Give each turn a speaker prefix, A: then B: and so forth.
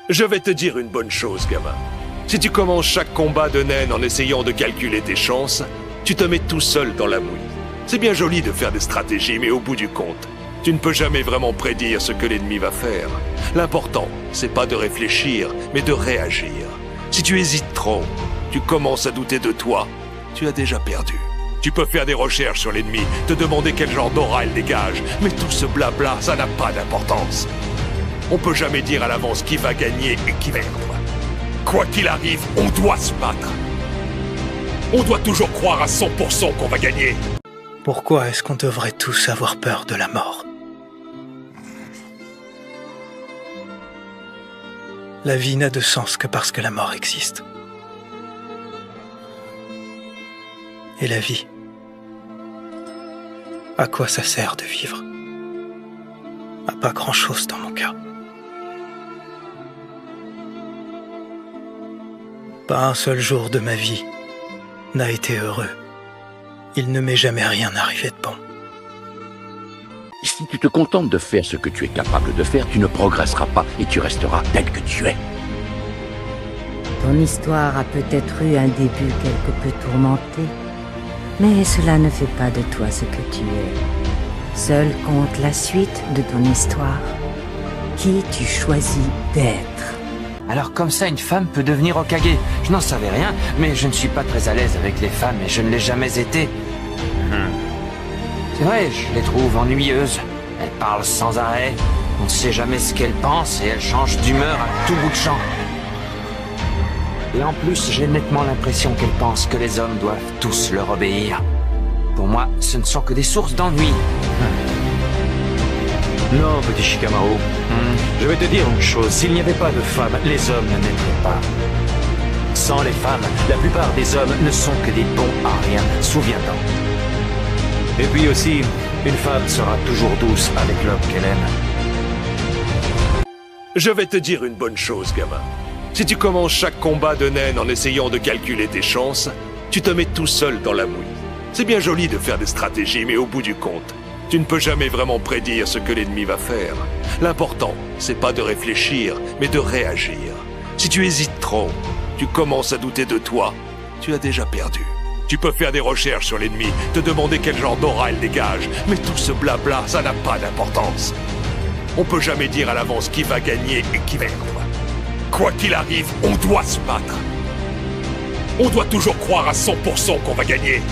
A: Je vais te dire une bonne chose, gamin. Si tu commences chaque combat de naine en essayant de calculer tes chances, tu te mets tout seul dans la mouise. C'est bien joli de faire des stratégies, mais au bout du compte, tu ne peux jamais vraiment prédire ce que l'ennemi va faire. L'important, c'est pas de réfléchir, mais de réagir. Si tu hésites trop, tu commences à douter de toi, tu as déjà perdu. Tu peux faire des recherches sur l'ennemi, te demander quel genre d'aura elle dégage, mais tout ce blabla, ça n'a pas d'importance. On peut jamais dire à l'avance qui va gagner et qui va perdre. Quoi qu'il arrive, on doit se battre. On doit toujours croire à 100% qu'on va gagner.
B: Pourquoi est-ce qu'on devrait tous avoir peur de la mort? La vie n'a de sens que parce que la mort existe. Et la vie, à quoi ça sert de vivre? À pas grand-chose dans mon cas. Pas un seul jour de ma vie n'a été heureux. Il ne m'est jamais rien arrivé de bon.
C: Si tu te contentes de faire ce que tu es capable de faire, tu ne progresseras pas et tu resteras tel que tu es.
D: Ton histoire a peut-être eu un début quelque peu tourmenté, mais cela ne fait pas de toi ce que tu es. Seul compte la suite de ton histoire. Qui tu choisis d'être.
E: Alors comme ça, une femme peut devenir Hokage. Je n'en savais rien, mais je ne suis pas très à l'aise avec les femmes et je ne l'ai jamais été. C'est vrai, je les trouve ennuyeuses. Elles parlent sans arrêt, on ne sait jamais ce qu'elles pensent et elles changent d'humeur à tout bout de champ. Et en plus, j'ai nettement l'impression qu'elles pensent que les hommes doivent tous leur obéir. Pour moi, ce ne sont que des sources d'ennui.
F: Non, petit Shikamaru. Je vais te dire une chose, s'il n'y avait pas de femmes, les hommes ne naîtraient pas. Sans les femmes, la plupart des hommes ne sont que des bons à rien, souviens-t'en. Et puis aussi, une femme sera toujours douce avec l'homme qu'elle aime.
A: Je vais te dire une bonne chose, gamin. Si tu commences chaque combat de naine en essayant de calculer tes chances, tu te mets tout seul dans la mouise. C'est bien joli de faire des stratégies, mais au bout du compte, tu ne peux jamais vraiment prédire ce que l'ennemi va faire. L'important, c'est pas de réfléchir, mais de réagir. Si tu hésites trop, tu commences à douter de toi, tu as déjà perdu. Tu peux faire des recherches sur l'ennemi, te demander quel genre d'aura elle dégage, mais tout ce blabla, ça n'a pas d'importance. On peut jamais dire à l'avance qui va gagner et qui va perdre. Quoi qu'il arrive, on doit se battre. On doit toujours croire à 100% qu'on va gagner.